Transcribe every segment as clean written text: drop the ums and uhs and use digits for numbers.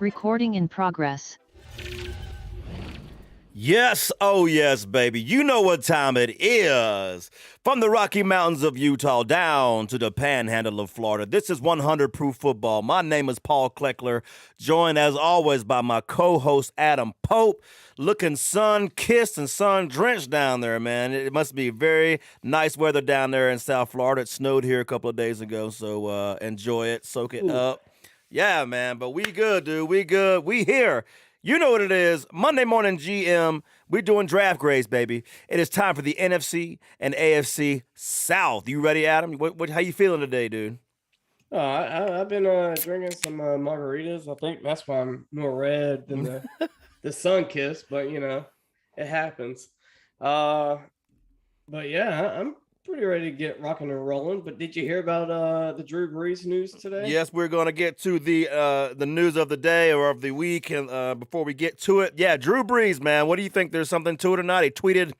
Recording in progress. Yes, oh yes, baby. You know what time it is. From the Rocky Mountains of Utah down to the panhandle of Florida, this is 100 Proof Football. My name is Paul Kleckler, joined as always by my co-host Adam Pope. Looking sun-kissed and sun-drenched down there, man. It must be very nice weather down there in South Florida. It snowed here a couple of days ago, so enjoy it, soak it up. Yeah, man, but we good, dude. We good. We here. You know what it is. Monday morning GM. We're doing draft grades, baby. It is time for the NFC and AFC South. You ready, Adam? How you feeling today, dude? I've been drinking some margaritas. I think that's why I'm more red than the sun kiss, but you know, it happens. But yeah, I'm pretty ready to get rocking and rolling. But did you hear about the Drew Brees news today? Yes, we're going to get to the news of the day or of the week. And before we get to it, yeah, Drew Brees, man, what do you think? There's something to it or not? He tweeted,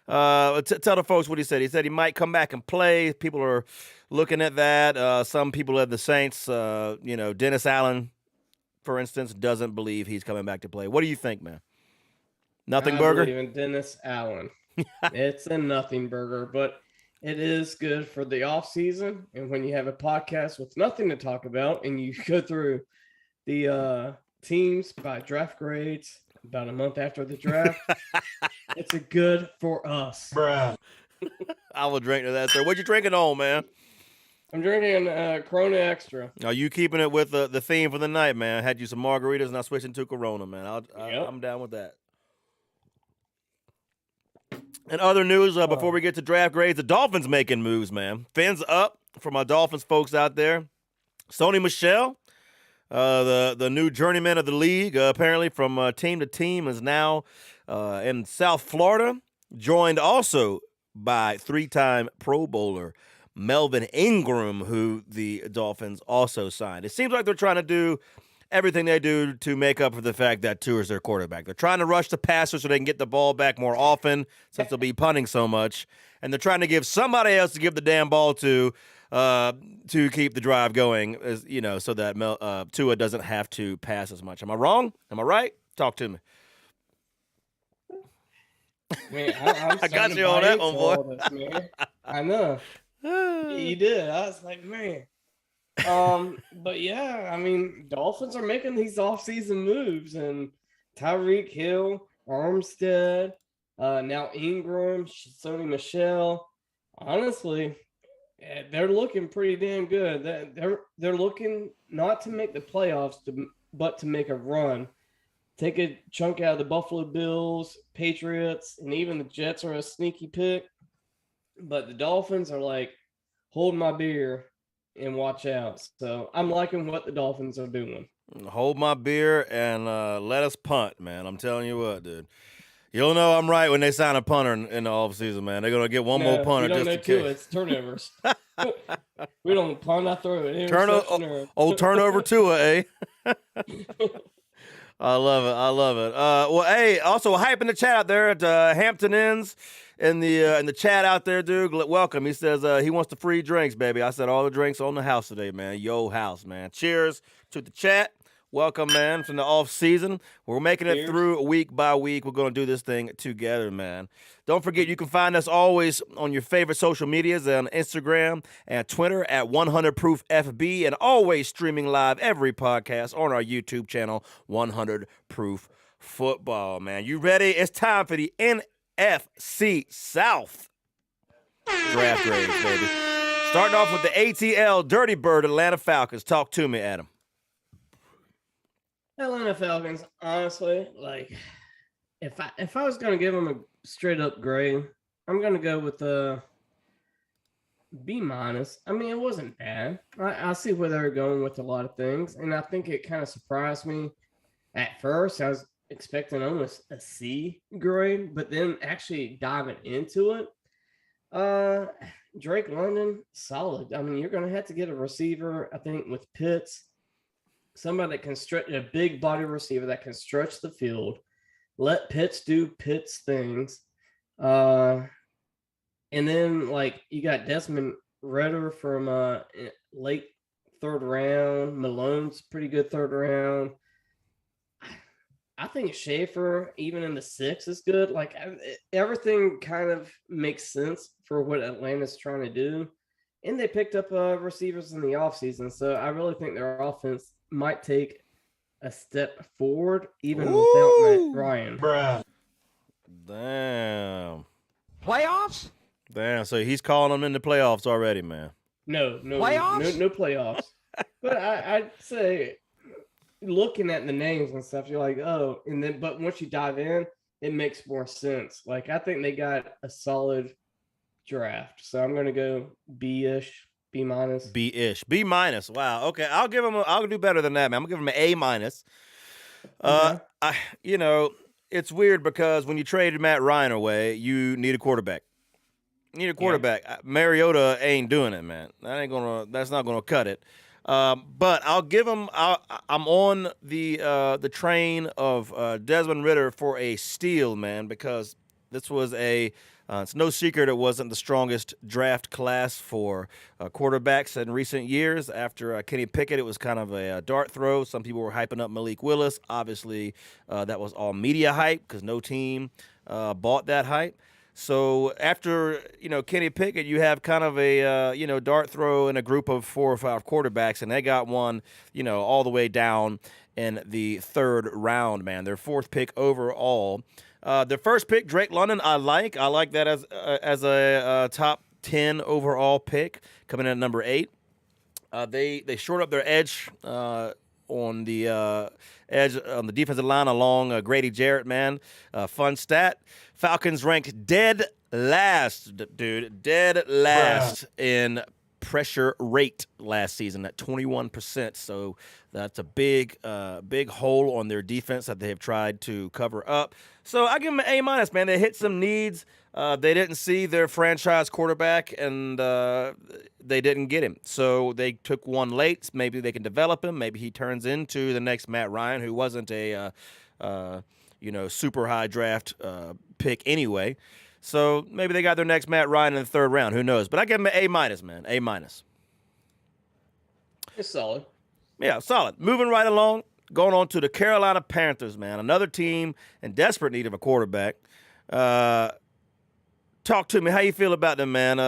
tell the folks what he said. He said he might come back and play. People are looking at that. Some people at the Saints, Dennis Allen, for instance, doesn't believe he's coming back to play. What do you think, man? Nothing burger? I believe in Dennis Allen. It's a nothing burger, but it is good for the off season. And when you have a podcast with nothing to talk about and you go through the teams by draft grades about a month after the draft, it's a good for us. Bruh. I will drink to that, sir. What you drinking on, man? I'm drinking Corona Extra. Are you keeping it with the theme for the night, man? Had you some margaritas and I'm switching to Corona, man. I'm down with that. And other news, before we get to draft grades, the Dolphins making moves, man. Fins up for my Dolphins folks out there. Sony Michel, the new journeyman of the league, apparently from team to team, is now in South Florida, joined also by three-time Pro Bowler Melvin Ingram, who the Dolphins also signed. It seems like they're trying to do everything they do to make up for the fact that Tua is their quarterback. They're trying to rush the passer so they can get the ball back more often since they'll be punting so much. And they're trying to give somebody else to give the damn ball to keep the drive going, so that Tua doesn't have to pass as much. Am I wrong? Am I right? Talk to me. Man, I got you on that one, boy. This, I know. You did. I was like, man. But yeah, I mean, Dolphins are making these off-season moves, and Tyreek Hill, Armstead, now Ingram, Sony Michel. Honestly, they're looking pretty damn good. They're looking not to make the playoffs, but to make a run. Take a chunk out of the Buffalo Bills, Patriots, and even the Jets are a sneaky pick. But the Dolphins are like, hold my beer and watch out. So I'm liking what the Dolphins are doing. Hold my beer and let us punt, man. I'm telling you what, dude. You'll know I'm right when they sign a punter in the offseason, man. They're going to get one more punter just in case. It's turnovers. We don't punt, I throw it. Turnover Tua, eh? I love it. Well, hey, also hype in the chat out there at Hampton Inns in the chat out there, dude. Welcome. He says he wants the free drinks, baby. I said all the drinks on the house today, man. Yo house, man. Cheers to the chat. Welcome, man, from the off season. We're making it through week by week. We're going to do this thing together, man. Don't forget, you can find us always on your favorite social medias on Instagram and Twitter at 100ProofFB, and always streaming live every podcast on our YouTube channel, 100 Proof Football, man. You ready? It's time for the NFC South draft grades, baby. Starting off with the ATL Dirty Bird Atlanta Falcons. Talk to me, Adam. Atlanta Falcons, honestly, like if I was gonna give them a straight up grade, I'm gonna go with a B minus. I mean, it wasn't bad. I see where they were going with a lot of things, and I think it kind of surprised me at first. I was expecting almost a C grade, but then actually diving into it, Drake London, solid. I mean, you're gonna have to get a receiver, I think, with Pitts. Somebody that can stretch, a big body receiver that can stretch the field, let Pitts do Pitts things. And then, like, you got Desmond Ritter from late third round. Malone's pretty good third round. I think Schaefer, even in the 6, is good. Like everything kind of makes sense for what Atlanta's trying to do. And they picked up receivers in the offseason. So I really think their offense might take a step forward, even without Matt Ryan. Bruh. Damn. Playoffs? Damn. So he's calling them in the playoffs already, man. No Playoffs? no playoffs. But I'd say, looking at the names and stuff, you're like, oh, and then but once you dive in, it makes more sense. Like I think they got a solid draft, so I'm gonna go B-ish, B-. B-ish. B-. Wow. Okay. I'll do better than that, man. I'm gonna give him an A-. It's weird because when you traded Matt Ryan away, you need a quarterback. You need a quarterback. Yeah. Mariota ain't doing it, man. That's not gonna cut it. But I'll give him. I'm on the train of Desmond Ridder for a steal, man, because this was it's no secret it wasn't the strongest draft class for quarterbacks in recent years. After Kenny Pickett, it was kind of a dart throw. Some people were hyping up Malik Willis. Obviously, that was all media hype because no team bought that hype. So after, Kenny Pickett, you have kind of a, dart throw in a group of 4 or 5 quarterbacks, and they got one, all the way down in the 3rd round, man. Their 4th pick overall. Their first pick, Drake London, I like. I like that as a top 10 overall pick, coming in at number 8. They short up their edge on the defensive line along Grady Jarrett, man. Fun stat. Falcons ranked dead last, dude. Dead last in pressure rate last season at 21%. So that's a big hole on their defense that they have tried to cover up. So I give them an A-, man. They hit some needs. They didn't see their franchise quarterback, and they didn't get him. So they took one late. Maybe they can develop him. Maybe he turns into the next Matt Ryan, who wasn't a super high draft pick anyway. So maybe they got their next Matt Ryan in the 3rd round. Who knows? But I give him an A-, man. A-. It's solid. Yeah, solid. Moving right along. Going on to the Carolina Panthers, man. Another team in desperate need of a quarterback. Talk to me. How you feel about them, man?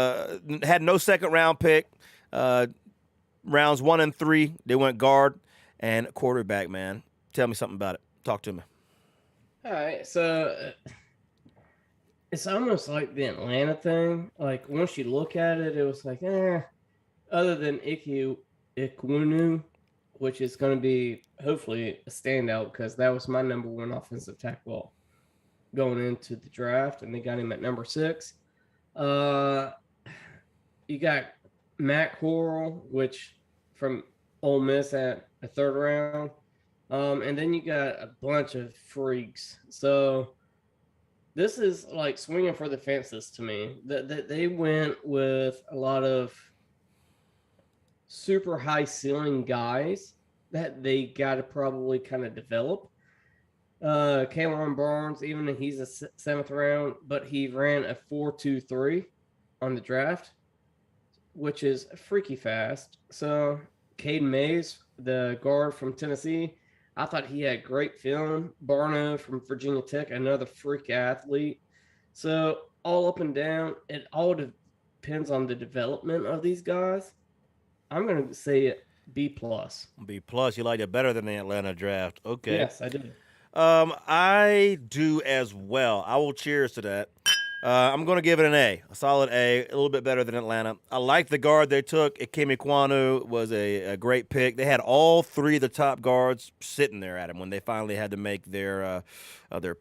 Had no 2nd round pick. Rounds 1 and 3, they went guard and quarterback, man. Tell me something about it. Talk to me. All right, so it's almost like the Atlanta thing. Like, once you look at it, it was like, other than Ikwunu, which is going to be hopefully a standout because that was my number 1 offensive tackle going into the draft, and they got him at number 6. You got Matt Corral, which from Ole Miss at the 3rd round. And then you got a bunch of freaks. So this is like swinging for the fences to me. They went with a lot of super high ceiling guys that they got to probably kind of develop. Kalen Barnes, even if he's a 7th round, but he ran a 4.23 on the draft, which is freaky fast. So Caden Mays, the guard from Tennessee, I thought he had great film. Barno from Virginia Tech, another freak athlete. So all up and down, it all depends on the development of these guys. I'm going to say B+. B+. You like it better than the Atlanta draft. Okay. Yes, I do. I do as well. I will cheers to that. I'm going to give it an A, a solid A, a little bit better than Atlanta. I like the guard they took. Ikemi Kwanu was a great pick. They had all 3 of the top guards sitting there at him when they finally had to make their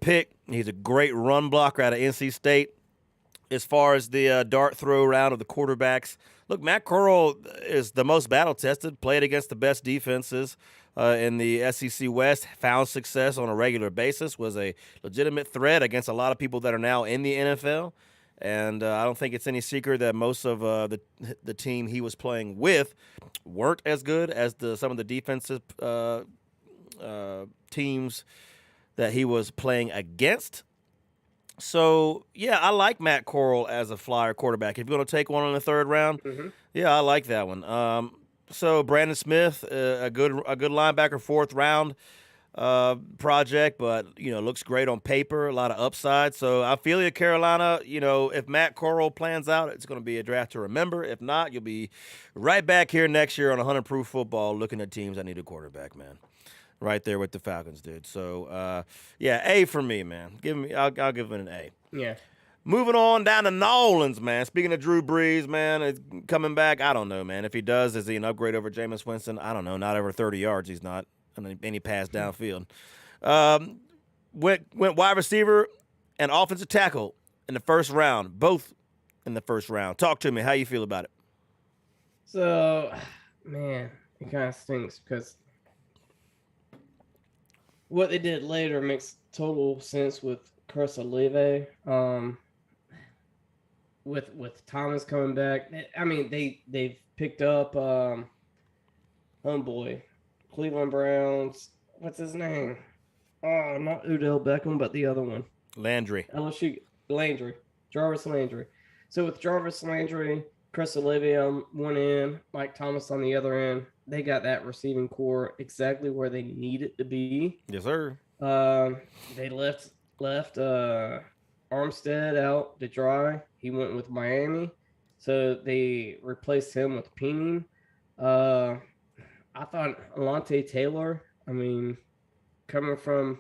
pick. He's a great run blocker out of NC State. As far as the dart throw round of the quarterbacks, look, Matt Corral is the most battle-tested, played against the best defenses in the SEC West, found success on a regular basis, was a legitimate threat against a lot of people that are now in the NFL. And I don't think it's any secret that most of the team he was playing with weren't as good as some of the defensive teams that he was playing against. So, yeah, I like Matt Corral as a flyer quarterback. If you're going to take one in the 3rd round, yeah, I like that one. So Brandon Smith, a good linebacker, 4th round. project, but looks great on paper. A lot of upside. So I feel you, Carolina. If Matt Corral plans out, it's going to be a draft to remember. If not, you'll be right back here next year on 100 Proof Football, looking at teams that need a quarterback, man. Right there with the Falcons, dude. So yeah, A for me, man. I'll give it an A. Yeah. Moving on down to New Orleans, man. Speaking of Drew Brees, man, it's coming back. I don't know, man. If he does, is he an upgrade over Jameis Winston? I don't know. Not over 30 yards, he's not. Any pass downfield. Went wide receiver and offensive tackle in the first round, both in the first round. Talk to me. How you feel about it? So, man, it kind of stinks because what they did later makes total sense with Chris Olave. With Thomas coming back, I mean they've picked up homeboy, Cleveland Browns. What's his name? Oh, not Odell Beckham, but the other one. Landry. LSU Landry. Jarvis Landry. So with Jarvis Landry, Chris Olave on one end, Mike Thomas on the other end, they got that receiving core exactly where they need it to be. Yes, sir. They left Armstead out to dry. He went with Miami, so they replaced him with Peening. I thought Alontae Taylor, I mean, coming from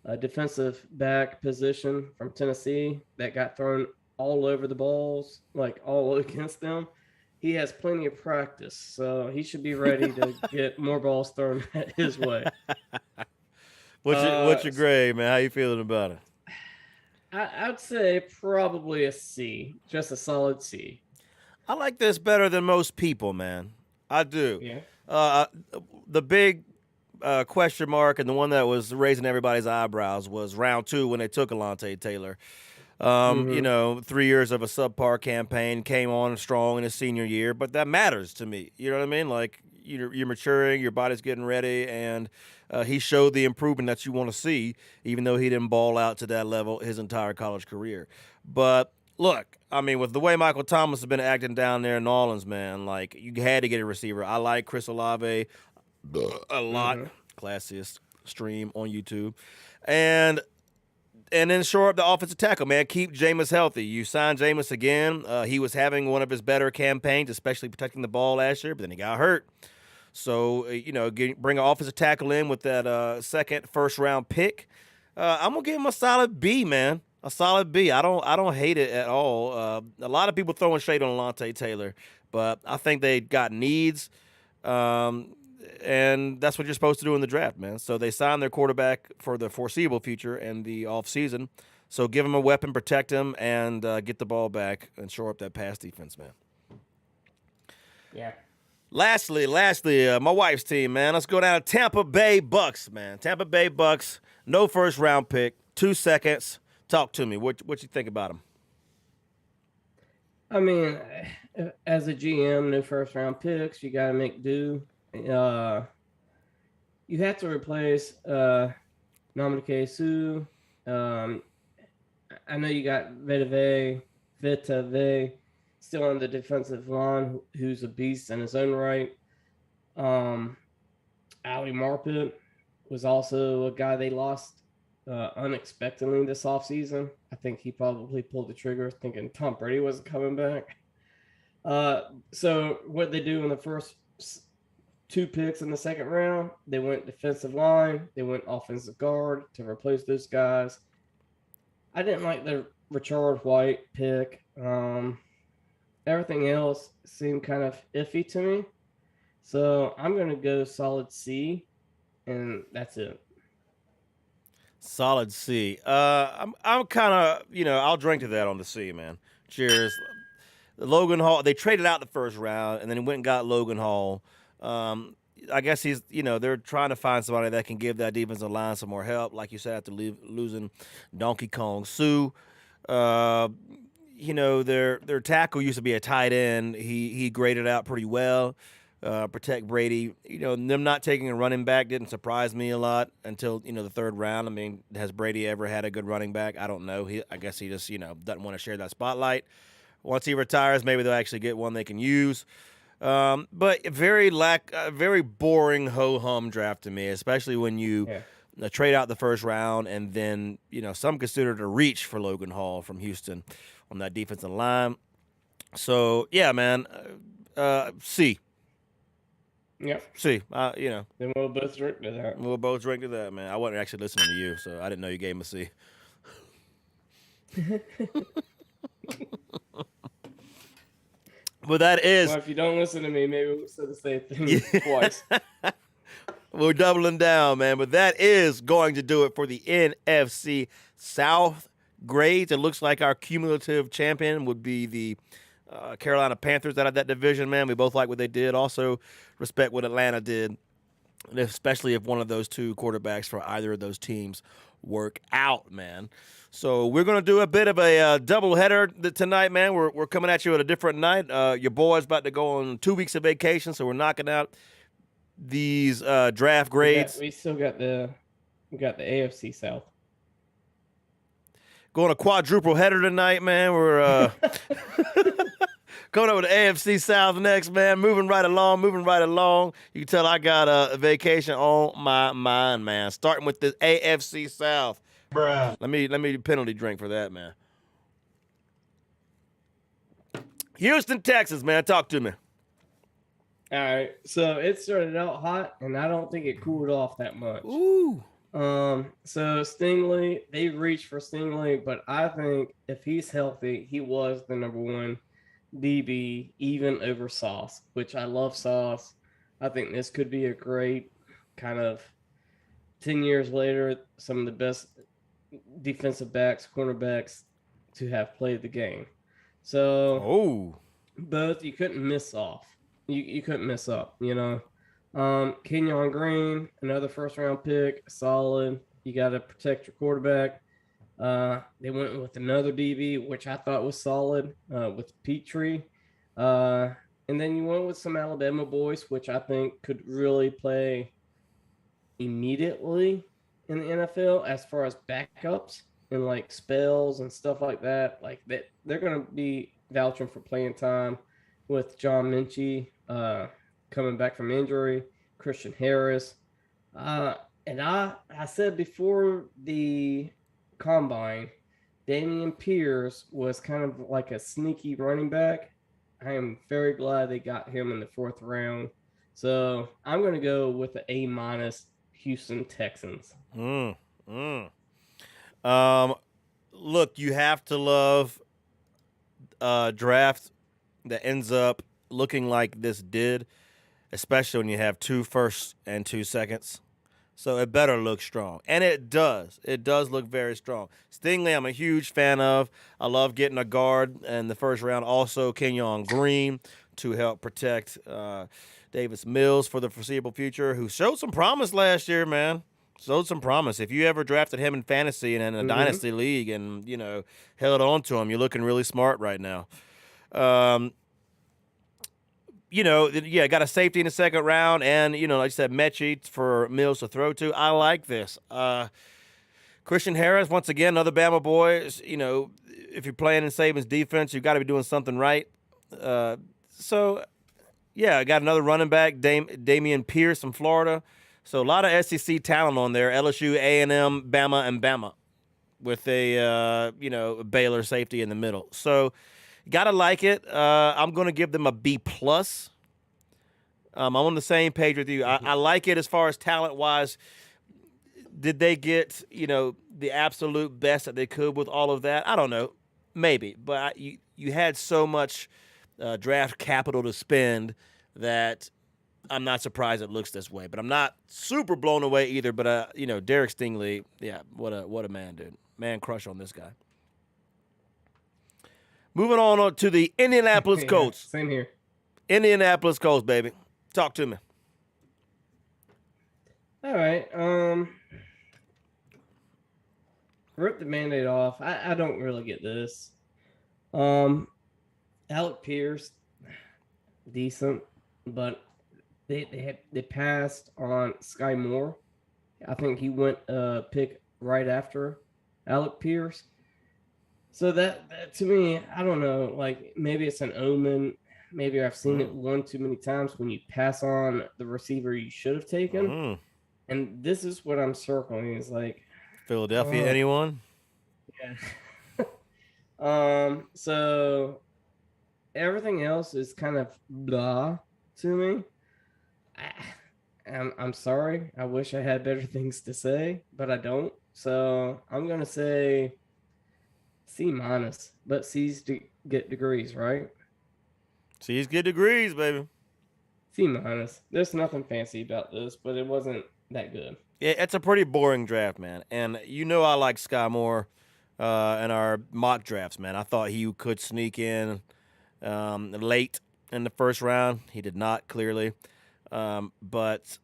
a defensive back position from Tennessee that got thrown all over the balls, like all against them, he has plenty of practice, so he should be ready to get more balls thrown his way. What's your grade, man? How you feeling about it? I'd say probably a C, just a solid C. I like this better than most people, man. I do. Yeah. The big question mark and the one that was raising everybody's eyebrows was round 2 when they took Alontae Taylor. 3 years of a subpar campaign, came on strong in his senior year, but that matters to me. You know what I mean? Like you're maturing, your body's getting ready, and he showed the improvement that you want to see, even though he didn't ball out to that level his entire college career. But look, I mean, with the way Michael Thomas has been acting down there in New Orleans, man, like you had to get a receiver. I like Chris Olave a lot. Classiest stream on YouTube. And then shore up the offensive tackle, man. Keep Jameis healthy. You signed Jameis again. He was having one of his better campaigns, especially protecting the ball last year, but then he got hurt. So, bring an offensive tackle in with that second first-round pick. I'm going to give him a solid B, man. A solid B. I don't hate it at all. A lot of people throwing shade on Alontae Taylor, but I think they got needs. And that's what you're supposed to do in the draft, man. So they signed their quarterback for the foreseeable future and the offseason. So give him a weapon, protect him, and get the ball back and shore up that pass defense, man. Yeah. Lastly, my wife's team, man. Let's go down to Tampa Bay Bucks, man. Tampa Bay Bucks, no first-round pick, 2 seconds. Talk to me. What you think about them? I mean, as a GM, no first-round picks, you got to make do. You have to replace Namdeke Suh. I know you got Vitave still on the defensive line, who's a beast in his own right. Ali Marpet was also a guy they lost unexpectedly this offseason. I think he probably pulled the trigger thinking Tom Brady wasn't coming back. So what they do in the first 2 picks in the second round, they went defensive line, they went offensive guard to replace those guys. I didn't like the Richard White pick. Everything else seemed kind of iffy to me. So I'm going to go solid C, and that's it. Solid C. I'm kind of, I'll drink to that on the C, man. Cheers. Logan Hall, they traded out the first round, and then went and got Logan Hall. I guess he's, they're trying to find somebody that can give that defensive line some more help. Like you said, after losing Donkey Kong Suh. Their tackle used to be a tight end. He graded out pretty well. Protect Brady. Them not taking a running back didn't surprise me a lot until, the third round. I mean, has Brady ever had a good running back? I don't know. I guess he just, doesn't want to share that spotlight. Once he retires, maybe they'll actually get one they can use. But very boring ho hum draft to me, especially when you trade out the first round, and then some consider it a reach for Logan Hall from Houston on that defensive line. So yeah, man, C. Yep. C. Then we'll both drink to that. We'll both drink to that, man. I wasn't actually listening to you, so I didn't know you gave him a C. But that is. Well, if you don't listen to me, maybe we'll say the same thing twice. We're doubling down, man. But that is going to do it for the NFC South grades. It looks like our cumulative champion would be the Carolina Panthers out of that division, man. We both like what they did. Also respect what Atlanta did, especially if one of those two quarterbacks for either of those teams work out, man. So we're going to do a bit of a doubleheader tonight, man. We're coming at you at a different night. Your boy's about to go on 2 weeks of vacation, so we're knocking out these draft grades. We got the AFC South. Going a quadruple header tonight, man. We're going over to AFC South next, man. Moving right along. You can tell I got a vacation on my mind, man. Starting with the AFC South. Bruh. Let me penalty drink for that, man. Houston, Texas, man. Talk to me. All right. So it started out hot, and I don't think it cooled off that much. Ooh. So Stingley, they reached for Stingley, but I think if he's healthy, he was the number one DB, even over Sauce, which I love Sauce. I think this could be a great kind of 10 years later, some of the best defensive backs, cornerbacks to have played the game. So both you couldn't miss off. You couldn't miss up, Kenyon Green, another first round pick, solid. You got to protect your quarterback. They went with another DB, which I thought was solid, with Petrie. And then you went with some Alabama boys, which I think could really play immediately in the NFL as far as backups and like spells and stuff like that. Like they're going to be vouching for playing time with John Minchie coming back from injury, Christian Harris. And I said before the combine, Damian Pierce was kind of like a sneaky running back. I am very glad they got him in the 4th round. So I'm going to go with the A- Houston Texans. Look, you have to love draft that ends up looking like this did, especially when you have 2 firsts and 2 seconds. So it better look strong. And it does. It does look very strong. Stingley, I'm a huge fan of. I love getting a guard in the first round. Also, Kenyon Green to help protect Davis Mills for the foreseeable future, who showed some promise last year, man. Showed some promise. If you ever drafted him in fantasy and in a dynasty league and, held on to him, you're looking really smart right now. Got a safety in the 2nd round, and, like I said, Mechie for Mills to throw to. I like this. Christian Harris, once again, another Bama boy. If you're playing in Saban's defense, you've got to be doing something right. I got another running back, Damian Pierce from Florida. So a lot of SEC talent on there, LSU, A&M, Bama, and Bama, with a, Baylor safety in the middle. So gotta like it. I'm going to give them a B+. I'm on the same page with you. I like it as far as talent-wise. Did they get, the absolute best that they could with all of that? I don't know. Maybe. But you had so much draft capital to spend that I'm not surprised it looks this way. But I'm not super blown away either. But, Derek Stingley, yeah, what a man, dude. Man crush on this guy. Moving on to the Indianapolis Colts. Same here. Indianapolis Colts, baby. Talk to me. All right. Rip the Band-Aid off. I don't really get this. Alec Pierce, decent, but they passed on Sky Moore. I think he went pick right after Alec Pierce. So that to me, I don't know. Like maybe it's an omen. maybe I've seen it one too many times when you pass on the receiver you should have taken. And this is what I'm circling is like Philadelphia, anyone? Yeah. So everything else is kind of blah to me. I'm sorry. I wish I had better things to say, but I don't. So I'm gonna say C minus, but C's to get degrees, right? C's get degrees, baby. C minus. There's nothing fancy about this, but it wasn't that good. Yeah, it's a pretty boring draft, man. And you know I like Sky Moore in our mock drafts, man. I thought he could sneak in late in the first round. He did not, clearly. But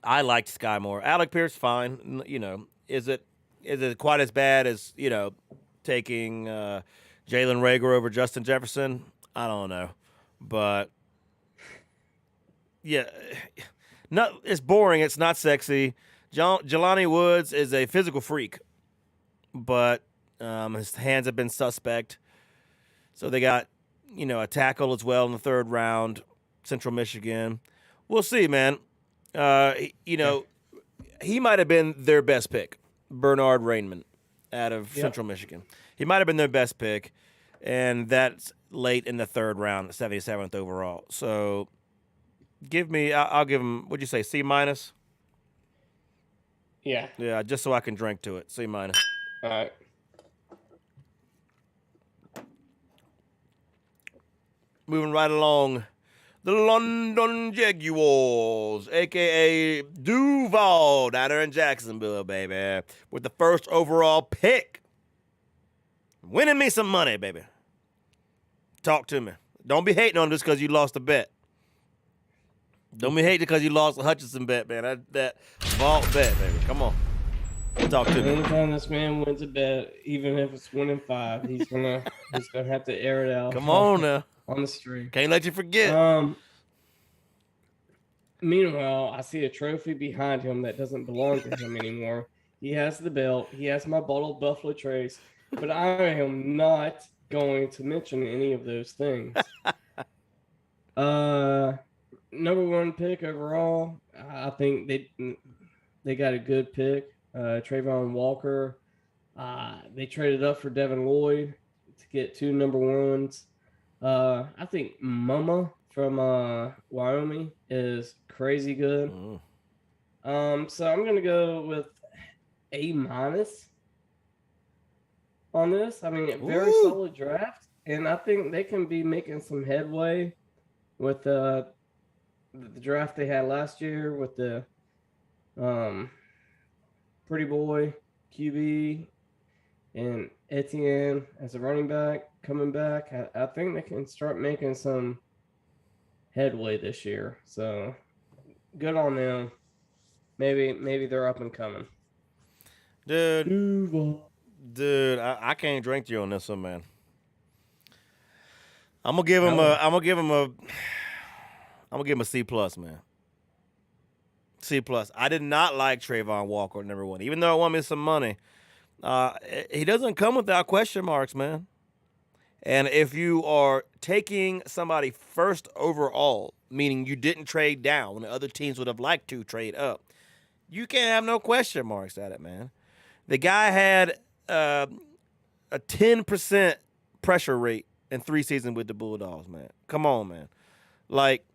I liked Sky Moore. Alec Pierce, fine. You know, is it quite as bad as, you know, taking Jalen Reagor over Justin Jefferson? I don't know. But, yeah, it's boring. It's not sexy. Jelani Woods is a physical freak, but his hands have been suspect. So they got, you know, a tackle as well in the third round, Central Michigan. We'll see, man. You know, he might have been their best pick, Bernard Rainman, out of Central Michigan. He might have been their best pick, and that's late in the third round, 77th overall. So I'll give him, what'd you say, C minus? Yeah. Yeah, just so I can drink to it. C minus. All right. Moving right along. The London Jaguars, a.k.a. Duval, down there in Jacksonville, baby, with the first overall pick. Winning me some money, baby. Talk to me. Don't be hating on this because you lost a bet. Don't be hating because you lost a Hutchinson bet, man. That vault bet, baby. Come on. Talk to me. Anytime this man wins a bet, even if it's 1-5, he's gonna have to air it out. Come on now. On the street. Can't let you forget. Meanwhile, I see a trophy behind him that doesn't belong to him anymore. He has the belt. He has my bottled Buffalo Trace, but I am not going to mention any of those things. Number one pick overall. I think they got a good pick. Trayvon Walker. They traded up for Devin Lloyd to get 2 number ones. I think Mama from Wyoming is crazy good. So I'm gonna go with A minus on this. I mean, very solid draft, and I think they can be making some headway with the draft they had last year with the Pretty Boy QB and Etienne as a running back coming back. I think they can start making some headway this year. So good on them. Maybe they're up and coming. Dude, I can't drink to you on this one, man. I'm gonna give him a C plus, man. C plus. I did not like Trayvon Walker number one, even though it won me some money. He doesn't come without question marks, man. And if you are taking somebody first overall, meaning you didn't trade down when the other teams would have liked to trade up, you can't have no question marks at it, man. The guy had a 10% pressure rate in 3 seasons with the Bulldogs, man. Come on, man. Like,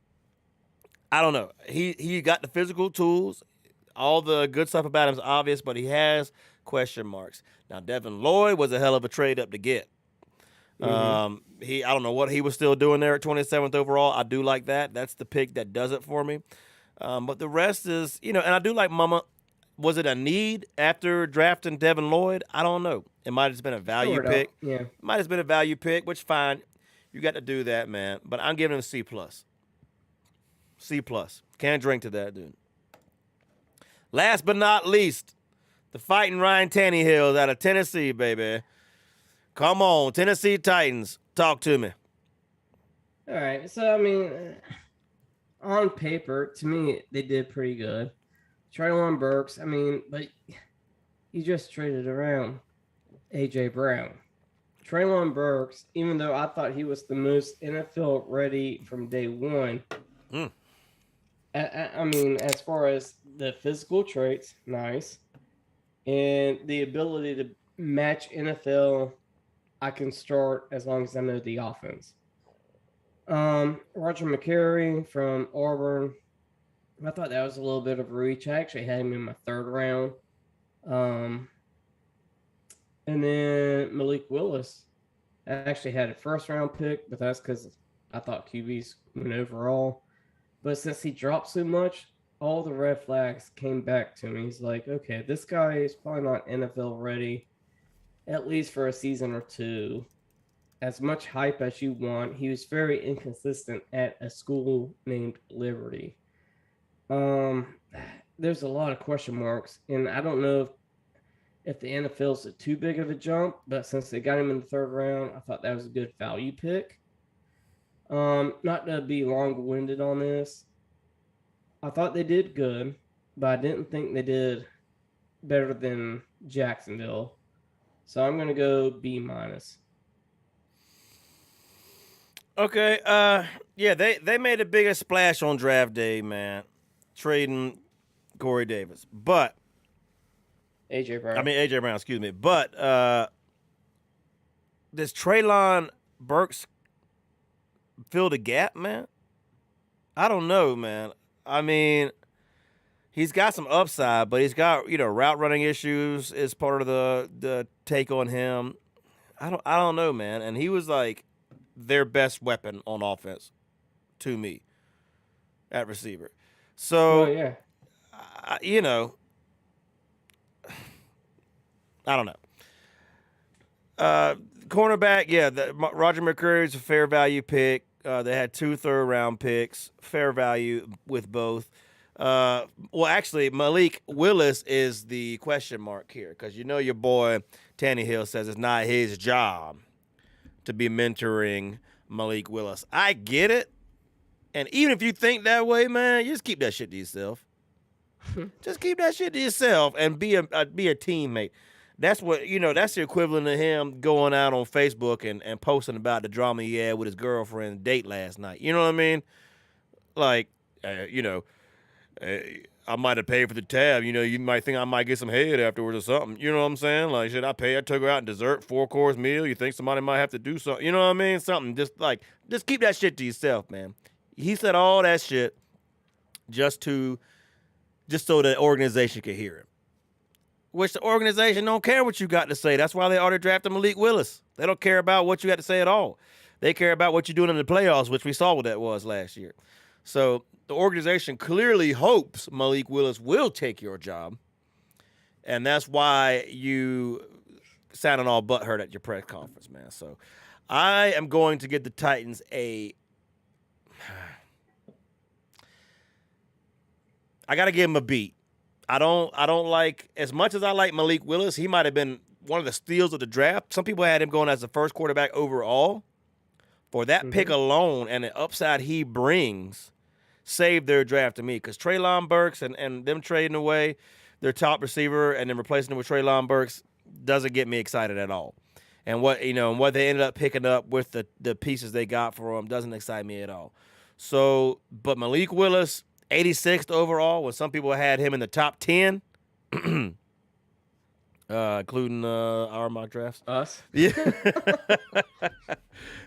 I don't know. He got the physical tools. All the good stuff about him is obvious, but he has question marks. Now, Devin Lloyd was a hell of a trade up to get. I don't know what he was still doing there at 27th overall. I do like that. That's the pick that does it for me. But the rest is, and I do like Mama. Was it a need after drafting Devin Lloyd? I don't know. It might have just been a value pick. Yeah. It might have been a value pick, which fine. You got to do that, man. But I'm giving him a C plus. C plus. Can't drink to that, dude. Last but not least, the fighting Ryan Tannehill out of Tennessee, baby. Come on, Tennessee Titans. Talk to me. All right. So, I mean, on paper, to me, they did pretty good. Treylon Burks, I mean, but he just traded around A.J. Brown. Treylon Burks, even though I thought he was the most NFL ready from day one, I mean, as far as the physical traits, nice, and the ability to match NFL, I can start as long as I know the offense. Roger McCary from Auburn, I thought that was a little bit of a reach. I actually had him in my third round. Um, and then Malik Willis, I actually had a first round pick, but that's because I thought QBs went overall. But since he dropped so much, all the red flags came back to me. He's like, okay, this guy is probably not NFL ready, at least for a season or two. As much hype as you want, he was very inconsistent at a school named Liberty. There's a lot of question marks, and I don't know if the NFL's too big of a jump, but since they got him in the third round, I thought that was a good value pick. Not to be long-winded on this, I thought they did good, but I didn't think they did better than Jacksonville. So I'm gonna go B minus. Okay. Yeah, they made the biggest splash on draft day, man, trading Corey Davis. But AJ Brown. AJ Brown, excuse me. But does Treylon Burks fill the gap, man? I don't know, man. I mean, he's got some upside, but he's got, route running issues is part of the take on him. I don't know, man. And he was like their best weapon on offense to me at receiver. So, yeah. I don't know. Cornerback, yeah, Roger McCreary is a fair value pick. They had 2 third-round picks, fair value with both. Well, actually, Malik Willis is the question mark here because your boy Tannehill says it's not his job to be mentoring Malik Willis. I get it, and even if you think that way, man, you just keep that shit to yourself. Just keep that shit to yourself and be a teammate. That's what, that's the equivalent of him going out on Facebook and posting about the drama he had with his girlfriend date last night. You know what I mean? Like, I might have paid for the tab. You might think I might get some head afterwards or something. You know what I'm saying? Like, should I pay? I took her out and dessert, 4-course meal. You think somebody might have to do something? You know what I mean? Something. Just keep that shit to yourself, man. He said all that shit just so the organization could hear him. Which the organization don't care what you got to say. That's why they already drafted Malik Willis. They don't care about what you got to say at all. They care about what you're doing in the playoffs, which we saw what that was last year. So the organization clearly hopes Malik Willis will take your job, and that's why you sounded all butthurt at your press conference, man. So I am going to give the Titans I got to give him a beat. I don't like, as much as I like Malik Willis, he might have been one of the steals of the draft. Some people had him going as the first quarterback overall. For that pick alone and the upside he brings, saved their draft to me. Because Treylon Burks and them trading away their top receiver and then replacing him with Treylon Burks doesn't get me excited at all. And what they ended up picking up with the pieces they got for him doesn't excite me at all. So, but Malik Willis, 86th overall, when some people had him in the top 10, including our mock drafts. Us? Yeah.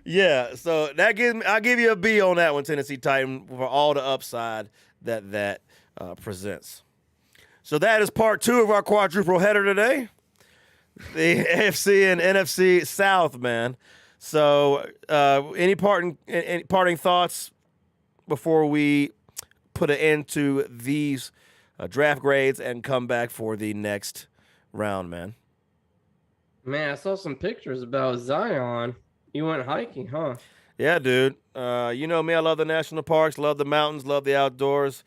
Yeah, so I'll give you a B on that one, Tennessee Titan, for all the upside that presents. So that is part 2 of our quadruple header today. The AFC and NFC South, man. So any parting thoughts before we put an end to these draft grades and come back for the next round, man? Man, I saw some pictures about Zion. You went hiking, huh? Yeah, dude. You know me, I love the national parks, love the mountains, love the outdoors.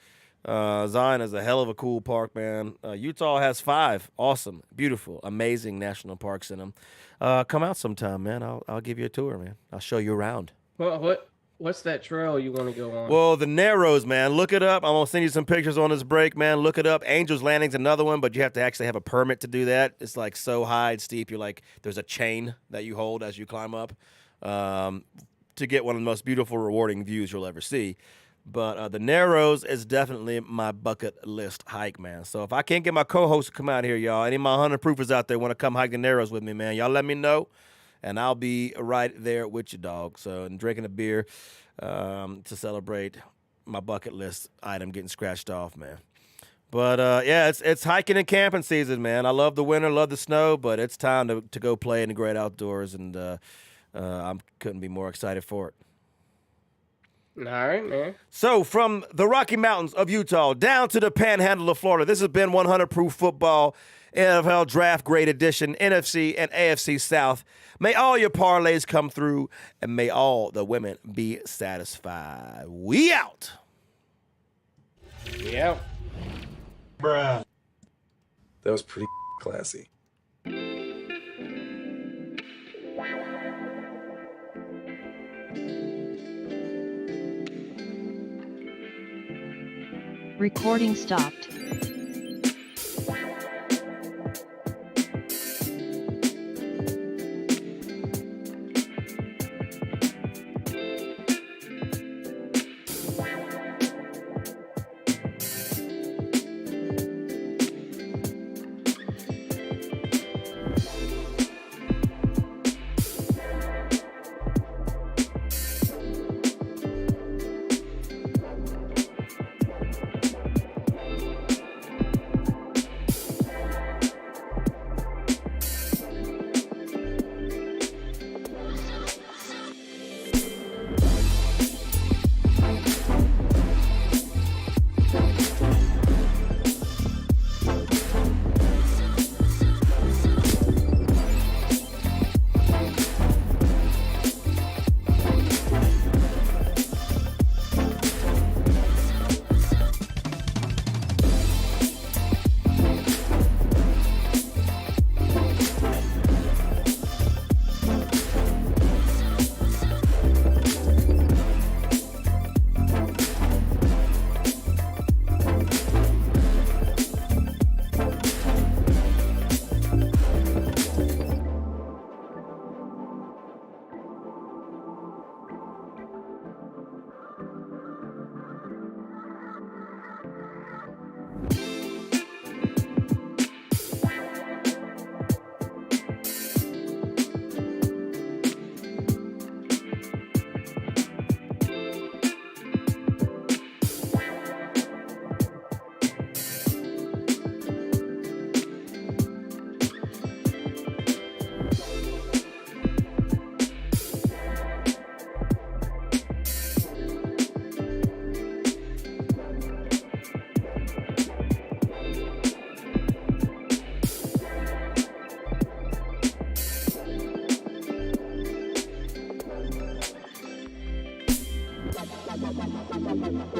Zion is a hell of a cool park, man. Utah has 5 awesome, beautiful, amazing national parks in them. Come out sometime, man. I'll give you a tour, man. I'll show you around. What What's that trail you want to go on? Well, the Narrows, man. Look it up. I'm gonna send you some pictures on this break, man. Look it up. Angels Landing's another one, but you have to actually have a permit to do that. It's like so high and steep. You're like, there's a chain that you hold as you climb up to get one of the most beautiful, rewarding views you'll ever see. But the Narrows is definitely my bucket list hike, man. So if I can't get my co-host to come out here, y'all, any of my 100-proofers out there want to come hike the Narrows with me, man, y'all let me know. And I'll be right there with you, dog. So, and drinking a beer to celebrate my bucket list item getting scratched off, man. But, yeah, it's hiking and camping season, man. I love the winter, love the snow, but it's time to go play in the great outdoors, and I couldn't be more excited for it. All right, man. So, from the Rocky Mountains of Utah down to the Panhandle of Florida, this has been 100 Proof Football, NFL Draft Grade Edition, NFC and AFC South. May all your parlays come through, and may all the women be satisfied. We out. Yeah. Bruh. That was pretty classy. Recording stopped.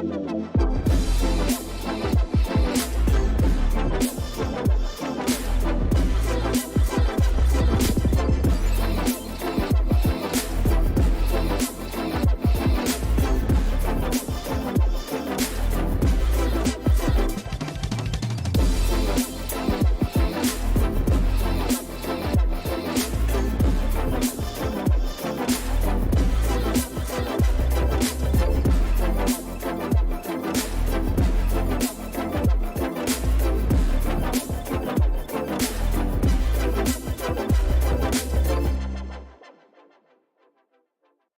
Thank you.